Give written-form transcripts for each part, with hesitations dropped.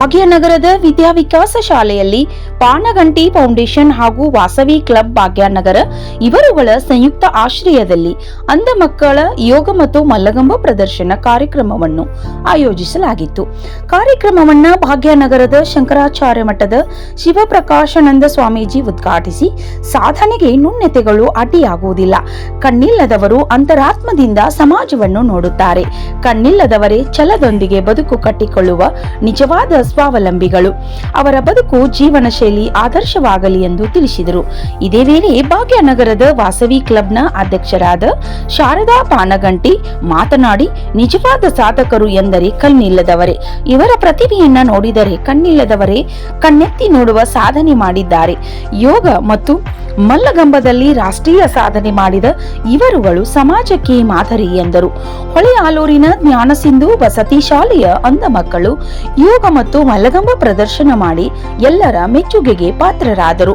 ಭಾಗ್ಯನಗರದ ವಿದ್ಯಾವಿಕಾಸ ಶಾಲೆಯಲ್ಲಿ ಪಾನಗಂಟಿ ಫೌಂಡೇಶನ್ ಹಾಗೂ ವಾಸವಿ ಕ್ಲಬ್ ಭಾಗ್ಯನಗರ ಇವರುಗಳ ಸಂಯುಕ್ತ ಆಶ್ರಯದಲ್ಲಿ ಅಂಧ ಮಕ್ಕಳ ಯೋಗ ಮತ್ತು ಮಲ್ಲಗಂಬ ಪ್ರದರ್ಶನ ಕಾರ್ಯಕ್ರಮವನ್ನು ಆಯೋಜಿಸಲಾಗಿತ್ತು. ಕಾರ್ಯಕ್ರಮವನ್ನ ಭಾಗ್ಯನಗರದ ಶಂಕರಾಚಾರ್ಯ ಮಠದ ಶಿವಪ್ರಕಾಶಾನಂದ ಸ್ವಾಮೀಜಿ ಉದ್ಘಾಟಿಸಿ, ಸಾಧನೆಗೆ ನ್ಯೂನತೆಗಳು ಅಡ್ಡಿಯಾಗುವುದಿಲ್ಲ, ಕಣ್ಣಿಲ್ಲದವರು ಅಂತರಾತ್ಮದಿಂದ ಸಮಾಜವನ್ನು ನೋಡುತ್ತಾರೆ, ಕಣ್ಣಿಲ್ಲದವರೇ ಛಲದೊಂದಿಗೆ ಬದುಕು ಕಟ್ಟಿಕೊಳ್ಳುವ ನಿಜವಾದ ಸ್ವಾವಲಂಬಿಗಳು, ಅವರ ಬದುಕು ಜೀವನ ಶೈಲಿ ಆದರ್ಶವಾಗಲಿ ಎಂದು ತಿಳಿಸಿದರು. ಇದೇ ವೇಳೆ ಭಾಗ್ಯನಗರದ ವಾಸವಿ ಕ್ಲಬ್ನ ಅಧ್ಯಕ್ಷರಾದ ಶಾರದಾ ಪಾನಗಂಟಿ ಮಾತನಾಡಿ, ನಿಜವಾದ ಸಾಧಕರು ಎಂದರೆ ಕಣ್ಣಿಲ್ಲದವರೇ, ಇವರ ಪ್ರತಿಭೆಯನ್ನ ನೋಡಿದರೆ ಕಣ್ಣಿಲ್ಲದವರೇ ಕಣ್ಣೆತ್ತಿ ನೋಡುವ ಸಾಧನೆ ಮಾಡಿದ್ದಾರೆ. ಯೋಗ ಮತ್ತು ಮಲ್ಲಗಂಬದಲ್ಲಿ ರಾಷ್ಟ್ರೀಯ ಸಾಧನೆ ಮಾಡಿದ ಇವರುಗಳು ಸಮಾಜಕ್ಕೆ ಮಾದರಿ ಎಂದರು. ಹೊಳೆಆಲೂರಿನ ಜ್ಞಾನಸಿಂಧು ವಸತಿ ಶಾಲೆಯ ಅಂಧ ಮಕ್ಕಳು ಯೋಗ ಮತ್ತು ಮಲ್ಲಗಂಬ ಪ್ರದರ್ಶನ ಮಾಡಿ ಎಲ್ಲರ ಮೆಚ್ಚುಗೆಗೆ ಪಾತ್ರರಾದರು.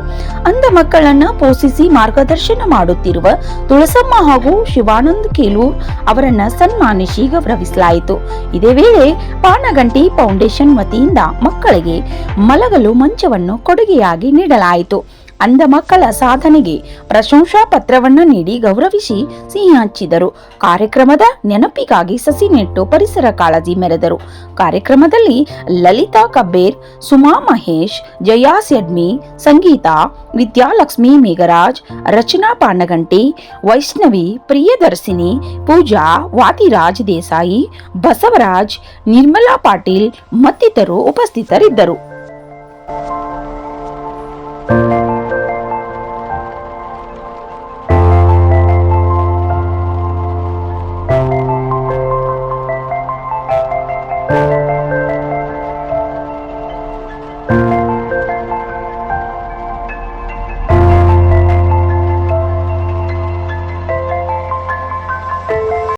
ಅಂಧ ಮಕ್ಕಳನ್ನ ಪೋಷಿಸಿ ಮಾರ್ಗದರ್ಶನ ಮಾಡುತ್ತಿರುವ ತುಳಸಮ್ಮ ಹಾಗೂ ಶಿವಾನಂದ್ ಕೇಲೂರ್ ಅವರನ್ನ ಸನ್ಮಾನಿಸಿ ಗೌರವಿಸಲಾಯಿತು. ಇದೇ ವೇಳೆ ಪಾನಗಂಟಿ ಫೌಂಡೇಶನ್ ವತಿಯಿಂದ ಮಕ್ಕಳಿಗೆ ಮಲಗಲು ಮಂಚವನ್ನು ಕೊಡುಗೆಯಾಗಿ ನೀಡಲಾಯಿತು. ಅಂಧ ಮಕ್ಕಳ ಸಾಧನೆಗೆ ಪ್ರಶಂಸಾ ಪತ್ರವನ್ನ ನೀಡಿ ಗೌರವಿಸಿ ಸಿಹಿ ಹಂಚಿದರು. ಕಾರ್ಯಕ್ರಮದ ನೆನಪಿಗಾಗಿ ಸಸಿ ನೆಟ್ಟು ಪರಿಸರ ಕಾಳಜಿ ಮೆರೆದರು. ಕಾರ್ಯಕ್ರಮದಲ್ಲಿ ಲಲಿತಾ ಕಬ್ಬೇರ್, ಸುಮಾ ಮಹೇಶ್, ಜಯಾ ಸೆಡ್ಮಿ, ಸಂಗೀತಾ, ವಿದ್ಯಾಲಕ್ಷ್ಮಿ ಮೇಘರಾಜ್, ರಚನಾ ಪಾನಗಂಟಿ, ವೈಷ್ಣವಿ, ಪ್ರಿಯದರ್ಶಿನಿ, ಪೂಜಾ, ವಾದಿರಾಜ್ ದೇಸಾಯಿ, ಬಸವರಾಜ್, ನಿರ್ಮಲಾ ಪಾಟೀಲ್ ಮತ್ತಿತರರು ಉಪಸ್ಥಿತರಿದ್ದರು.